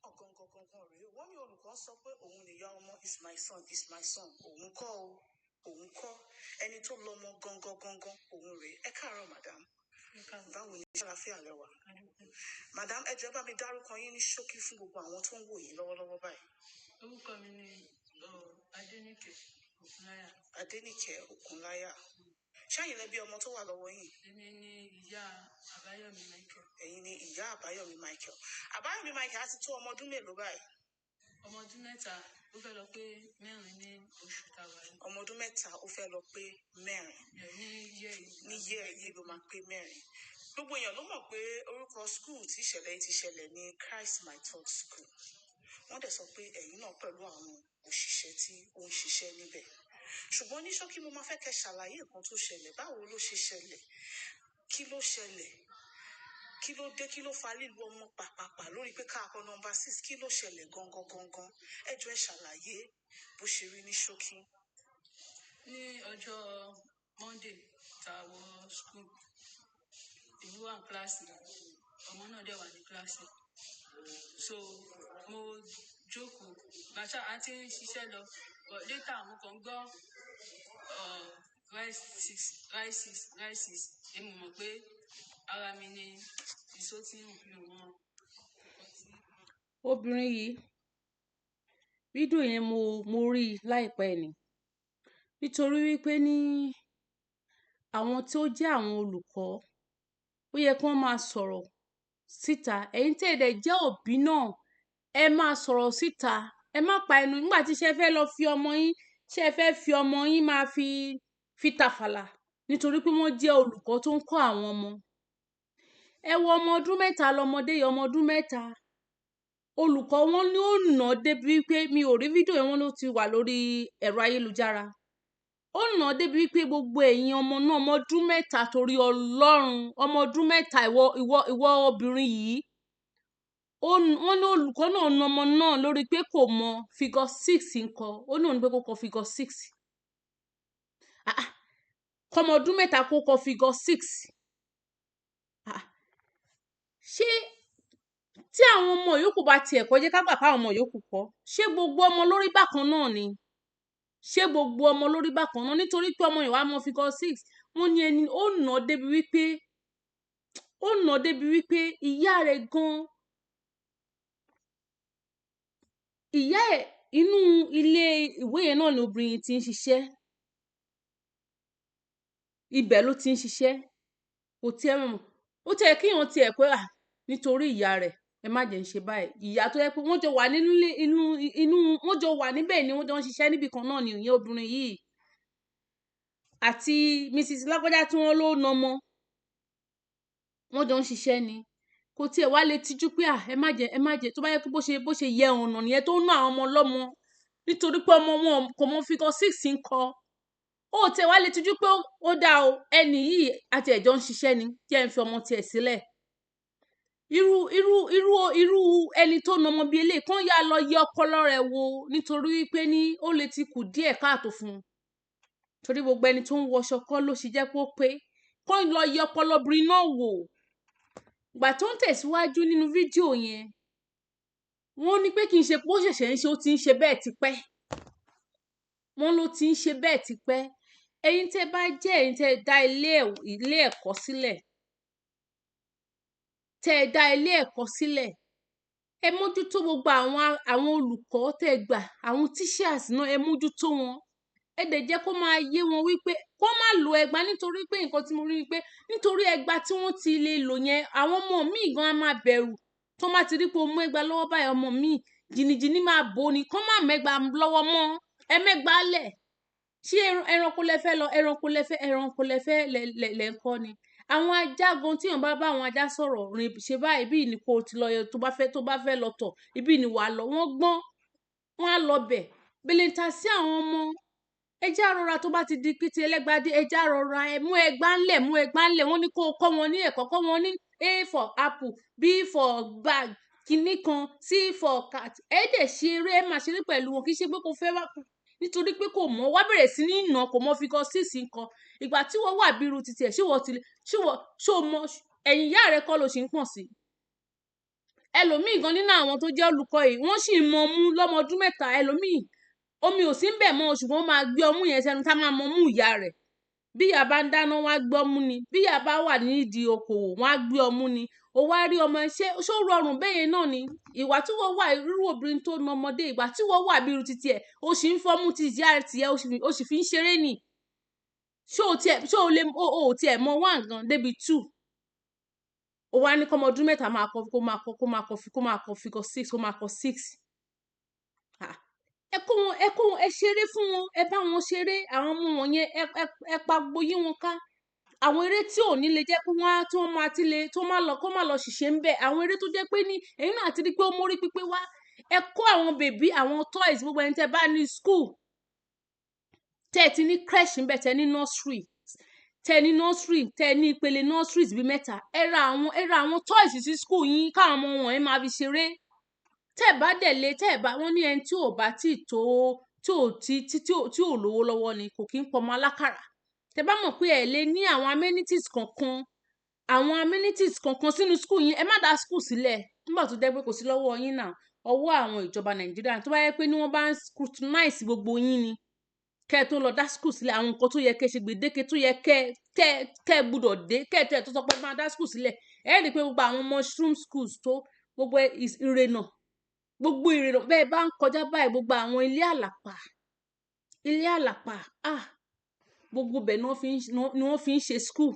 gangan rèé wọ́n ní olùkọ́ sọ pé òun nìyá ọmọ is my son òun kọ́ o òun kọ́ ẹni tó lọ́mọ gangan òun rèé. Ẹ káàárọ̀ madam. Báwo ni ṣàlàáfíà lẹ́wà? Madam, ẹ jọ̀ọ́ bá mi dárúkọ yín ní ṣókí fún gbogbo àwọn tó ń wò yín lọ́wọ́lọ́wọ́ báyìí. Orúkọ mi ni Adéníkẹ́ Òkúnláyà. Adéníkẹ́ Òkúnláyà. Ṣáyìn lẹ bí ọmọ tó wà lọ́wọ́ yín? Èmi ni ìyá Àbáyọ̀mí Michael. Ẹ̀yin ni ìyá Àbáyọ̀mí Michael. Àbáyọ̀mí Michael á ti tó ọmọ ọdún mélòó báyìí? Ọmọ ọdún mẹ́ta ó fẹ́ lọ pé 4 ní oṣù táwa yìí. Ọmọ ọdún mẹ́ta ó fẹ́ lọ pé 4. Ní yẹ́ yìí ló máa pé 4. Gbogbo èèyàn ló mọ̀ pé orúkọ school tí ìṣẹ̀lẹ̀ yìí ti ṣẹlẹ̀ ní Christ My Thought School. Wọ́n dẹ̀ sọ pé ẹ̀yin náà pẹ̀lú àwọn òṣìṣẹ́ tí ó ń ṣiṣẹ́ níbẹ̀. Ṣùgbọ́n ní ṣókí mo máa fẹ́ kẹ́ ṣàlàyé nǹkan tó ṣẹlẹ̀. Báwo ló ṣe ṣẹlẹ̀? Kí ló ṣẹlẹ̀? Kí ló dé? Kí ló fa lílu ọmọ pàpàpà lórí pé káàkọ́ nọ́mbà 6? Kí ló ṣẹlẹ̀ gangan? Ẹ jọ̀ọ́ ẹ ṣàlàyé bó ṣe rí ní ṣókí. Ní ọjọ́ Monday tá a wọ school, èmi wà ní kíláàsì, ọmọ náà dẹ̀ wà ní kíláàsì. So mo jókòó bàtà àti ń ṣiṣẹ́ lọ, but later mo kàn gbọ́ rice 6 èmi mọ̀ pé ara mi ni ìṣó tí mi ò mọ̀. Obìnrin yìí, fídíò yẹn mo rí láìpẹ́ ni, nítorí wípé ní àwọn tí ó jẹ́ àwọn olùkọ́ ó yẹ kí wọ́n máa sọ̀rọ̀ síta. Ẹ̀yin tí ẹ dẹ̀ jẹ́ òbí náà, ẹ máa sọ̀rọ̀ síta. Ẹ má pa ẹnu nígbà tí ṣe fẹ́ lọ fi ọmọ yín, ṣe fẹ́ fi ọmọ yín máa fi tàfàlà nítorí pé wọ́n jẹ́ olùkọ́ tó ń kọ́ àwọn ọmọ. Ẹ wo ọmọ ọdún mẹ́ta lọmọdé yìí, ọmọ ọdún mẹ́ta. Olùkọ́ wọn ní ó nà débi wípé mi ò rí fídíò yẹn, wọn ló ti wà lórí ẹ̀rọ ayélujára. Ó nà débi wípé gbogbo ẹ̀yin ọmọ náà, ọmọ ọdún mẹ́ta, torí Ọlọ́run, ọmọ ọdún mẹ́ta, ìwọ obìnrin yìí. Wọ́n ní olùkọ́ náà na ọmọ náà lórí pé kò mọ figure 6 nǹkan. Ó ní òun pé kó kọ figure 6. Kọ́mọ ọdún mẹ́ta kó kọ figure 6. Ṣé tí àwọn ọmọ yòókù bá tiẹ̀ kọ́, jẹ́ ká gbà pé àwọn ọmọ yòókù kọ́, ṣé gbogbo ọmọ lórí bákan náà ni? Ṣé gbogbo ọmọ lórí bákan náà? Nítorí pé ọmọ ìwà mọ figure 6, wọ́n ní ẹni ó nà débi wípé ìyá rẹ̀ gan, ìyá ẹ̀ inú ilé ìwé yẹn náà ni obìnrin ti ń ṣiṣẹ́. Ibẹ̀ ló ti ń ṣiṣẹ́. Kò tiẹ̀ mọ̀. Ó tiẹ̀ kí èèyàn tiẹ̀ pé nítorí ìyá rẹ̀ ẹ má jẹ́ ń ṣe báyìí. Ìyá tó yẹ pé wọ́n jọ wà nínú wọ́n jọ wà níbẹ̀ ni wọ́n jọ ń ṣiṣẹ́ níbì kan náà ni ìyẹn obìnrin yìí àti Mrs. Lágbájá tí wọ́n ló na ọmọ, wọ́n jọ ń ṣiṣẹ́ ni. Kò tiẹ̀ wá lè tijú pé ẹ má jẹ́ tó bá yẹ kó bó ṣe yẹ ọ̀nà nìyẹn tó ń ná àwọn ọmọ lọ́mọ nítorí pé ọmọ wọn kò mọ figure 6 nǹkan. Ó tiẹ̀ wá lè tijú pé ó dá o, ẹni yìí àti ẹ̀jọ́ ń ṣiṣẹ́ ni, jẹ́ ń fi ọmọ tiẹ̀ sílẹ̀. Irú ẹni tó na ọmọ bíi eléyìí kán yá lọ yẹ ọpọlọ rẹ̀ wò, nítorí wípé ní ó lè ti kù díẹ̀ káàtó fún un. Torí gbogbo ẹni tó ń wọṣọ kọ́ ló ṣe jẹ́ kó pé. Kán lọ yẹ ọpọlọ obìnrin náà wò. Ìgbà tó ń tẹ̀síwájú nínú fídíò yẹn, wọ́n ní pé kì í ṣe pé ó ṣẹ̀ṣẹ̀ ń ṣe, ó ti ń ṣe bẹ́ẹ̀ tipẹ́. Wọ́n ló ti ń ṣe bẹ́ẹ̀ tipẹ́. Ẹ̀yin tẹ́ bá jẹ́ ẹ̀yin tẹ́ dá ilé ẹ̀kọ́ sílẹ̀, ẹ mójútó gbogbo àwọn olùkọ́ tẹ́ gbà, àwọn teachers náà ẹ mójútó wọn. Ẹ dẹ̀ jẹ́ kó máa yé wọn wípé kó má lo ẹgba, nítorí pé nǹkan tí mo rí ni pé nítorí ẹgba tí wọ́n ti lè lò yẹn, àwọn ọmọ míì gan á máa bẹ̀rù. Tó má ti rí pé o mú ẹgba lọ́wọ́ báyìí, ọmọ míì jìnnìjìnnì máa bò ní, kán má mẹ́gba lọ́wọ́ mọ́. Ẹ mẹ́gba lẹ̀. Ṣé ẹranko lẹ fẹ́ lọ, ẹranko lẹ fẹ́ lẹ̀ ń kọ́ ni? Àwọn ajá gan, tí èèyàn bá àwọn ajá sọ̀rọ̀, rìn ṣe báyìí, ibi ni kò ti lọ yẹ tó bá fẹ́ lọ tọ̀, ibi ni wàá lọ. Wọ́n gbọ́n, wọ́n á lọ bẹ̀. Bèlèǹtà sí àwọn ọmọ. Ẹ jẹ́ àrọ̀ra tó bá ti di pé ti ẹlẹ́gbàdé, ẹ jẹ́ àrọ̀ra, ẹ mú ẹgbà ńlẹ̀. Wọ́n ní kó kọ́ wọn ní ẹ̀kọ́, kọ́ wọn ní A for apple, B for bag, kìíní kan, C for cat. Ẹ dẹ̀ ṣeré, ẹ máa ṣeré pẹ̀lú wọn, kì í ṣe pé kò fẹ́ wá nítorí pé kò mọ̀ wá bẹ̀rẹ̀ sí ní ìnà, kò mọ figure 6 nǹkan. Ìgbà tí wọ́n wà bírú títí ẹ̀, ṣó mọ ẹ̀yìn ìyá rẹ̀ kọ́ ló ṣì ń pọ̀n sí. ẹlòmíì gan nínú àwọn tó jẹ́ olùkọ́ yìí wọ́n sì mọ mú lọ́mọ ọdún mẹ́ta ẹlòmíì omi ò sí ń bẹ̀ mọ́ ṣùgbọ́n máa gbé ọmú yẹn sẹ́nu tá máa mọ mú ìyá rẹ̀ bí ìyá bá ń dáná wọ́n á gbé ọmú ni bí ìyá bá wà nídìí okòwò wọ́n á gbé ọmú ni ó wá rí ọmọ ṣó rọrùn bẹ́ẹ̀ náà ni ìwà tí wọ́n wà irú obìnrin tó na ọmọdé ìgbà tí wọ́n wà bí irú titi ẹ̀ ó sì ń fọ́mú ti ìyá tiẹ̀ ó sì fi ń ṣeré nì ṣó o tiẹ̀ mọ wá nǹkan débi 2 ó wá ní kọ́mọ ọdún mẹ́ta máa kọ kó máa kọ 6 kó máa kọ 6 ẹ kó wọn ẹ ṣeré fún wọn ẹ bá wọn ṣeré àwọn ọmọ wọn yẹn ẹ pa gboyí wọn ká àwọn eré tí ò ní lè jẹ́ pé wọ́n á tí wọ́n máa ti lè tó má lọ ṣìṣe ń bẹ̀ àwọn eré tó jẹ́ pé ní èyí náà ti rí pé ó mórí pípé wá ẹ kó àwọn bèbí àwọn toys gbogbo ẹni tẹ́ bá ní school tẹ́ ẹ ti ní creche ń bẹ̀ tẹ́ ní nursery tẹ́ ní ìpele nurseries bíi 3 ẹ ra àwọn toys sí school yín káwọn ọmọ wọn ẹ máa fi ṣeré tẹ́ ẹ bá dẹ̀lé tẹ́ ẹ bá wọ́n ní ẹni tí ò bá tí tó tí ò lówó lọ́wọ́ ni kò kí ń pọmọ alákàrà tẹ́ bá mọ̀ pé ẹ lè ní àwọn amenities kankan sínú school yín ẹ má dá school sílẹ̀ nígbà tó jẹ́ pé kò sí lọ́wọ́ yín náà ọwọ́ àwọn ìjọba Nàìjíríà tó bá yẹ pé ní wọ́n bá ń scrutinize gbogbo yín ni kẹ́ ẹ tó lọ dá school sílẹ̀ àwọn nǹkan tó yẹ kẹ́ ṣe gbèdéke tó yẹ kẹ́ gbúdọ̀ dé kẹ́ ẹ tó sọ pé máa dá school sílẹ̀ ẹ rí i pé gbogbo àwọn mushroom schools tó gbogbo ìrènà bẹ́ẹ̀ bá ń kọjá báyìí gbogbo àwọn ilé àlàpà gbogbo bẹ̀ ni wọ́n fi ń ṣe school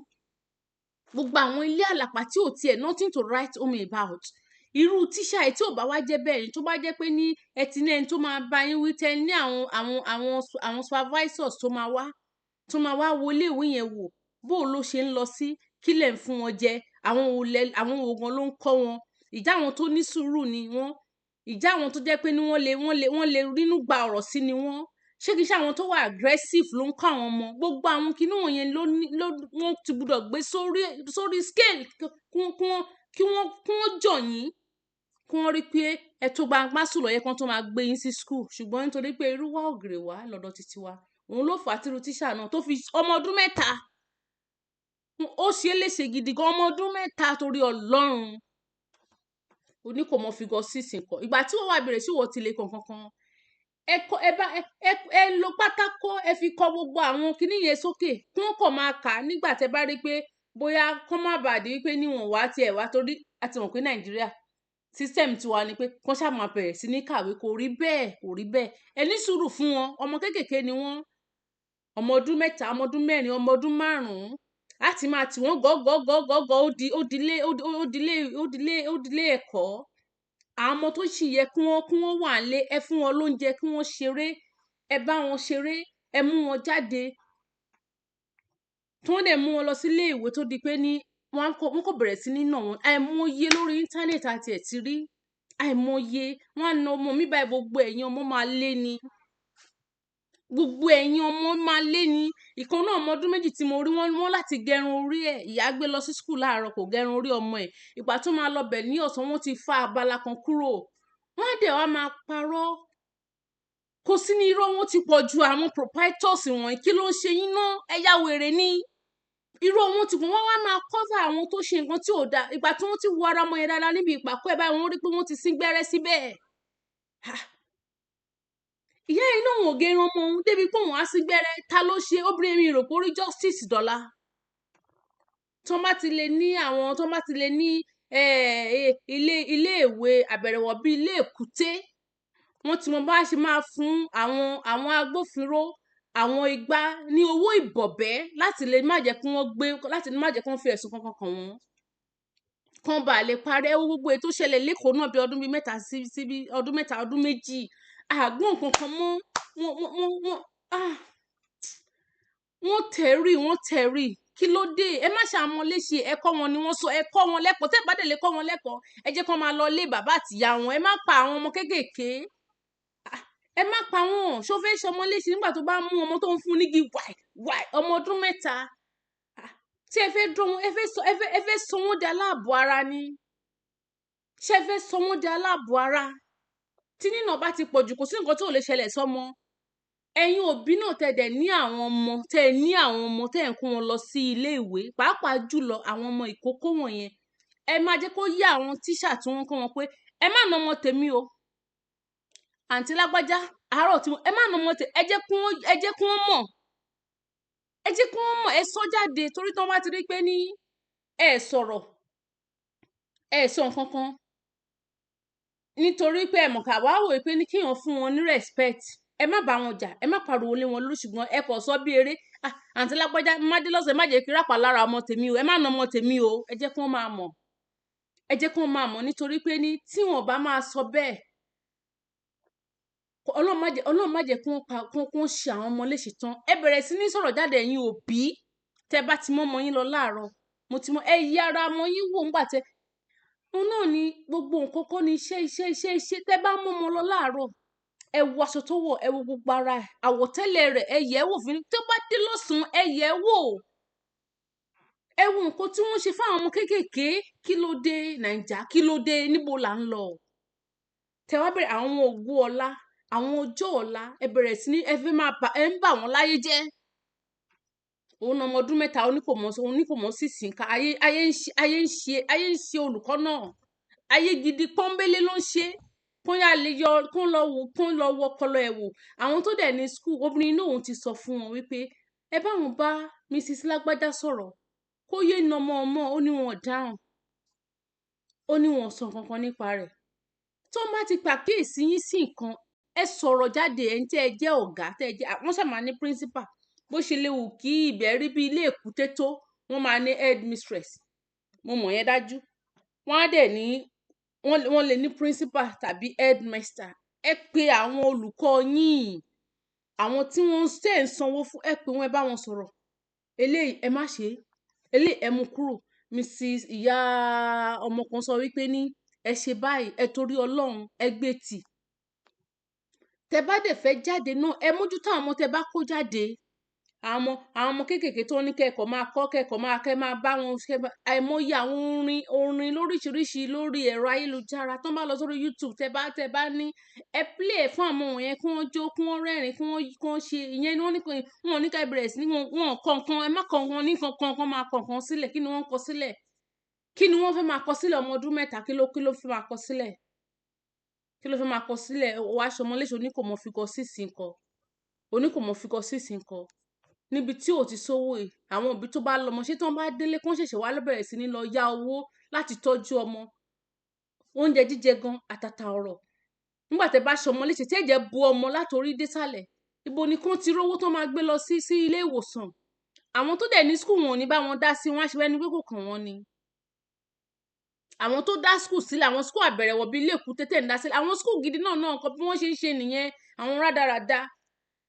gbogbo àwọn ilé àlàpà tí ò tiẹ̀ nothing to write home about irú tíṣà ẹ̀ tí ò bá wá jẹ́ bẹ́ẹ̀ ni tó bá jẹ́ pé ní ẹ ti ní ẹni tó máa bá yín wí tẹ́ ní àwọn supervisors tó máa wá wo ilé ìwé yẹn wò bó ló ṣe ń lọ sí kí lẹ̀ ń fún wọn jẹ àwọn òògùn ló ń kọ́ wọn ìjà àwọn tó ní sùúrù ni wọ́n ìjà àwọn tó jẹ́ pé ní wọ́n lè rínú gba ọ̀rọ̀ sí ni wọ́n ṣé kìí ṣe àwọn tó wà aggressive ló ń kọ́ àwọn ọmọ gbogbo àwọn kinní wọ̀nyẹn wọ́n ti gbúdọ̀ gbé sórí scale kí wọ́n jọ yín kí wọ́n rí pé ẹ tó gbangba sùn lọ́yẹ kan tó máa gbé yín sí school ṣùgbọ́n nítorí pé irú wá ògèrè wá lọ́dọ̀ títí wa òun ló fà á tírú tíṣà náà tó fi ọmọ ọdún 3 ó ṣe é léṣe gidi gan ọmọ ọdún 3 torí Ọlọ́run oní kò mọ figure 6 nǹkan ìgbà tí wọ́n wá bẹ̀rẹ̀ sí wọ́n ti lè kankan ẹ lo pátákó ẹ fi kọ gbogbo àwọn kinní yẹn sókè kí wọ́n kàn máa kà á nígbà tẹ́ bá rí pé bóyá kán má bàa di wípé níwọ̀n wá tiẹ̀ wá torí a ti mọ̀ pé Nàìjíríà system tiwa ni pé kán ṣáà máa bẹ̀rẹ̀ sí ní kàwé kò rí bẹ́ẹ̀ ẹ ní sùúrù fún wọn ọmọ kéékèèké ni wọ́n ọmọ ọdún 3 ọmọ ọdún 4 ọmọ ọdún 5 láti máa tì wọ́n gọ́gọ́gọ́gọ́ ó dilé ẹ̀kọ́ àwọn ọmọ tó sì yẹ kí wọ́n wà lé ẹ fún wọn lóúnjẹ kí wọ́n ṣeré ẹ bá wọn ṣeré ẹ mú wọn jáde tí wọ́n dẹ̀ mú wọn lọ sílé ìwé tó di pé ní wọ́n kò bẹ̀rẹ̀ sí ní nà wọ́n àìmọye lórí íńtánẹ́ẹ̀tì àti ẹ̀ ti rí àìmọye wọ́n á na ọmọ mi báyìí gbogbo ẹ̀yin ọmọ máa lé ni gbogbo ẹ̀yin ọmọ máa lé ni ìkan náà ọmọ ọdún 2 tí mo rí wọ́n láti gẹrun orí ẹ̀ ìyá gbé lọ sí skul láàárọ̀ kò gẹrun orí ọmọ ẹ̀ ìgbà tó máa lọ bẹ̀ ní ọ̀sán wọ́n ti fa abala kan kúrò wọ́n á dẹ̀ wá máa parọ́ kò sí ní irọ́ wọn ti pọ̀ ju àwọn proprietors wọ̀nyí kí ló ń ṣe yín ná ẹ̀yà wèrè ní irọ́ wọn ti pọ̀ wọ́n wá máa cover àwọn tó ṣe nǹkan tí ò dáa ìgbà tí wọ́n ti wo ara ọmọ yẹn dáadáa níbi ìpàkọ́ ẹ̀ báyìí wọ́n rí pé wọ́n ti sín gbẹ́rẹ́ síbẹ̀ ìyá yìí náà wọ́n gẹrun ọmọ òun débi pé òun á sí gbẹ́rẹ́ ta ló ṣe obìnrin mi rò pé orí justice dọ́là tó bá ti lè ní ilé ìwé àbẹ̀rẹ̀wọ̀ bíi ilé èkúté wọ́n ti mọ bá ṣe máa fún àwọn agbófinró àwọn igbá ní owó ìbọ̀bẹ́ láti lè má jẹ́ kí wọ́n fi ẹ̀sùn kankan kàn wọ́n kan bá lè parẹ́ gbogbo ètò ìṣẹ̀lẹ̀ lẹ́kọ̀ọ́ náà bí ọdún bíi 3 síbi ọdún 2 ọdún 2 àgbọn kankan mọ́ wọ́n tẹ̀rí kí ló dé ẹ má ṣàmọ́ léṣe ẹ̀kọ́ wọn ni wọ́n sọ ẹ̀kọ́ wọn lẹ́kọ̀ọ́ tẹ́ bá dẹ̀ lè kọ́ wọn lẹ́kọ̀ọ́ ẹ jẹ́ kó máa lọ lé bàbá àtìyá wọn ẹ má pa àwọn ọmọ kéékèèké ẹ má pa wọn ṣó fẹ́ ṣọmọ léṣe nígbà tó bá mú ọmọ tó ń fún nígi wáì ọmọ ọdún 3 tí ẹ fẹ́ dún ẹ fẹ́ sọ wọ́n di aláàbọ̀ ara ni ṣé ẹ fẹ́ sọ wọ́n di aláàbọ̀ ara tí nínà bá ti pọ̀jù kò sí nǹkan tó lè ṣẹlẹ̀ sọ́mọ ẹ̀yin òbí náà tẹ̀dẹ̀ ní àwọn ọmọ tẹ̀ ń kó wọn lọ sí ilé ìwé pàápàá jùlọ àwọn ọmọ ìkókó wọ̀nyẹn ẹ máa jẹ́ kó yé àwọn tíṣà tí wọ́n kọ́ wọn pé ẹ má nà ọmọ tèmi o àǹtí lágbájá àárọ̀ tí ẹ má nà ọmọ tèmi ẹ jẹ́ kí wọ́n mọ̀ ẹ jẹ́ kí wọ́n mọ̀ ẹ sọ jáde torí tí wọ́n bá ti rí pé ní ẹ sọ̀rọ̀ ẹ sọ nǹkan kan nítorí pé ẹ mọ̀ ká wá wò pé ní kéèyàn fún wọn ní respect ẹ má bá wọn jà ẹ má pariwo lé wọn lórí ṣùgbọ́n ẹ kò sọ bí eré àǹtí lágbájá má dé lọ́sẹ̀ má jẹ́ kí rápà lára ọmọ tèmi o ẹ má nà ọmọ tèmi o ẹ jẹ́ kí wọ́n máa mọ̀ ẹ jẹ́ kí wọ́n máa mọ̀ nítorí pé ní tí wọ́n bá máa sọ bẹ́ẹ̀ ọlọ́run má jẹ́ kí wọ́n ṣe àwọn ọmọ léṣe tán ẹ bẹ̀rẹ̀ sí ní sọ̀rọ̀ jáde ẹ̀yin òbí tẹ́ bá ti mọ́ ọmọ yín lọ láàárọ̀ mo ti mọ ẹ yí ara ọmọ yín wò ńgbà tẹ́ òun náà ni gbogbo nǹkan kọ́ ni iṣẹ́ tẹ́ bá mọ́ ọmọ lọ láàárọ̀ ẹ wo aṣọ tó wọ̀ ẹ wo gbogbo ara ẹ̀ àwọ̀tẹ́lẹ̀ rẹ̀ ẹ yẹ̀ ẹ́ wò fún tó bá dé lọ́sàn-án ẹ yẹ̀ ẹ́ wò ẹ wo nǹkan tí wọ́n ṣe fáwọn ọmọ kéékèèké kí ló dé nàìjà kí ló dé níbo là ń lọ tẹ́ wá bẹ̀rẹ̀ àwọn ògo ọ̀la àwọn ọjọ́ ọ̀la ẹ bẹ̀rẹ̀ sí ní ẹ fẹ́ máa ẹ ń bà wọ́n láyé jẹ́ òun ọmọ ọdún mẹ́ta oníkòmọ́ sí sìnká ayé ń ṣe olùkọ́ náà ayé gidi pọ́nbélé ló ń ṣe kó yá lè yọ kó lọ wọ ọpọlọ ẹ̀ wò àwọn tó dẹ̀ ní skul obìnrin náà òun ti sọ fún wọn wípé ẹ bá wọn bá Mrs. Lágbájá sọ̀rọ̀ kó yé na ọmọ ó ní wọn dáhùn ó ní wọn sọ kankan nípa rẹ̀ tó má ti pàkíyèsí yín sí nǹkan ẹ sọ̀rọ̀ jáde ẹ̀ ń tẹ́ ẹ jẹ́ ọ̀gá tẹ́ ẹ jẹ́ wọ́n ṣàmà ní principal bó ṣe léwu kí ibẹ̀ rí bí ilé èkúté tó wọ́n máa ní headmistress mo mọ̀ yẹn dájú wọ́n á dẹ̀ ní wọ́n lè ní principal tàbí headmaster ẹ pé àwọn olùkọ́ yín àwọn tí wọ́n ṣe ń sanwó fún ẹ pé wọ́n ẹ bá wọn sọ̀rọ̀ eléyìí ẹ má ṣe eléyìí ẹ mú kúrò Mrs. ìyá ọmọ kan sọ wípé ní ẹ ṣe báyìí ẹ torí Ọlọ́run ẹ gbé tì tẹ bá dẹ̀ fẹ́ jáde náà ẹ mójútó àwọn ọmọ tẹ bá kó jáde àwọn ọmọ kéékèèké tó ní kẹ́kọ̀ọ́ máa kọ́ kẹ́kọ̀ọ́ máa kẹ́ máa bá wọn ṣe àìmọye àwọn orin lóríṣiríṣi lórí ẹ̀rọ ayélujára tó bá lọ sórí YouTube tẹ bá ní ẹ play fún àwọn wọ̀nyẹn kí wọ́n jó kí wọ́n rẹ́rìn kí wọ́n ṣe ìyẹn ni wọ́n ní ká bẹ̀rẹ̀ sí ní wọn kọ̀ọ̀kan ẹ má kọ̀ọ̀kan ní kọ̀ọ̀kan máa kọ̀ọ̀kan sílẹ̀ kí ni wọ́n kọ sílẹ̀ kí ni wọ́n fẹ́ máa kọ sílẹ̀ ọmọ ọdún mẹ́ta kí ló fẹ́ máa kọ sílẹ̀ kí ló fẹ́ máa kọ sílẹ̀ wàá ṣọmọ léṣe oníkòmọ̀ fikọ sísìn kọ oníkòmọ̀ fikọ sísìn kọ níbi tí ò ti sówó yìí àwọn òbí tó bá lọ́mọ ṣé tí wọ́n bá délé kó ṣẹ̀ṣẹ̀ wá bẹ̀rẹ̀ sí ní lọ yá owó láti tọ́jú ọmọ oúnjẹ jíjẹ gan àtàtà ọ̀rọ̀ nígbà tẹ́ bá ṣọmọ léṣe tí ẹ̀jẹ̀ bu ọmọ látòrí désàlẹ̀ ibo ni kán ti rówó tó máa gbé lọ sí ilé ìwòsàn àwọn tó dẹ̀ ní skul wọn ò ní bá wọn dá sí wọn àṣìwẹ́ ní pé kò kàn wọ́n ni àwọn tó dá skul sílẹ̀ àwọn skul àbẹ̀rẹ̀wọ̀ bíi ilé èkúté tẹ̀ ń dá sílẹ̀ àwọn skul gidi náà nǹkan bí wọ́n ṣe ń ṣe nìyẹn àwọn rádaràda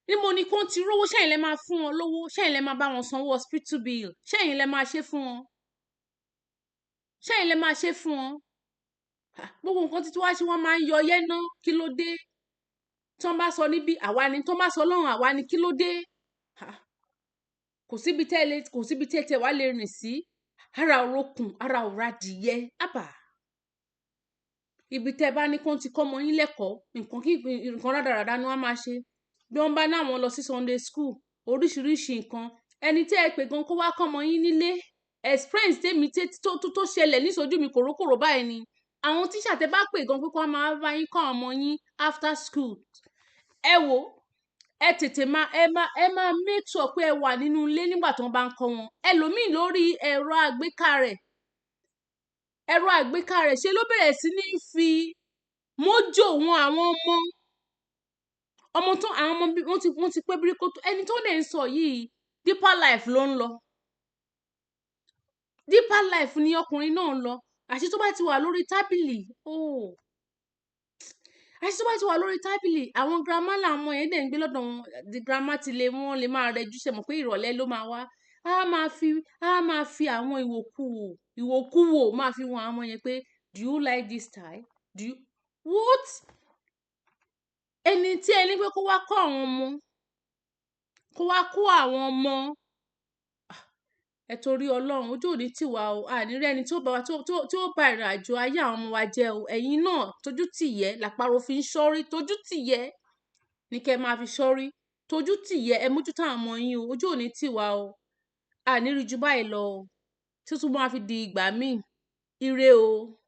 níbo ni kán ti rówó ṣẹ́yìn lẹ́ máa fún wọn lówó ṣẹ́yìn lẹ́ máa bá wọn sanwó hospital bill ṣẹ́yìn lẹ́ máa ṣe fún wọn ṣẹ́yìn lẹ́ máa ṣe fún wọn gbogbo nǹkan títí wá sí wọn máa ń yọ ọyẹ́ ná kí ló dé tí wọ́n bá sọ níbí àwa ni tí wọ́n bá sọ lọ́rùn àwa ni kí ló dé kò síbi tẹ́ wá lè rìn sí ara òrokùn ara òra dìyẹ àbà ibi tẹ́ bá ní kán ti kọ́ ọmọ yín lẹ́kọ̀ọ́ nǹkan rádaràda ni wọ́n máa ṣe bí wọ́n bá náwọn lọ sí Sunday school oríṣiríṣi nǹkan ẹni tí ẹ pè gan kó wá kọ́ ọmọ yín nílé experience tèmi tó ṣẹlẹ̀ níṣojú mi kòrókòrò báyìí ni àwọn tíṣà tẹ́ bá pè gan pé kó máa bá yín kọ́ ọmọ yín after school ẹ wò ẹ tètè ẹ máa make sure pé ẹ wà nínú ilé nígbà tí wọ́n bá ń kọ́ wọn ẹlòmíì lórí ẹ̀rọ àgbéká rẹ̀ ṣe ló bẹ̀rẹ̀ sí ní fi mójò wọn àwọn ọmọ tó àwọn ọmọ wọ́n ti pé bíríkó tó ẹni tó lè ń sọ yìí deeper life ló ń lọ deeper life ni ọkùnrin náà ń lọ àṣé tó bá ti wà lórí tábìlì àṣé tó bá ti wà lórí tábìlì àwọn girama làwọn yẹn dẹ̀ ń gbé lọ́dọ̀ wọn di girama ti lè wọ́n lè máa rẹjú ṣe mọ̀ pé ìrọ̀lẹ́ ló máa wá a máa fi àwọn ìwòkuwò máa fi wọn àwọn yẹn pé do you like this style do you what ẹni tí ẹni pé kó wá kó àwọn ọmọ ẹ torí Ọlọ́run ojú òní tiwa o àníri ẹni tí ó bá ìrìn àjò ayé àwọn ọmọ wa jẹ́ o ẹ̀yin náà tójú tìyẹ làpárò fi ń ṣọ́rí tójú tìyẹ ní kẹ́ máa fi ṣọ́rí tójú tìyẹ ẹ mójútó àwọn ọmọ yín o ojú òní tiwa o àníri ju báyìí lọ o tí ó tún máa fi di ìgbà míì Ire o.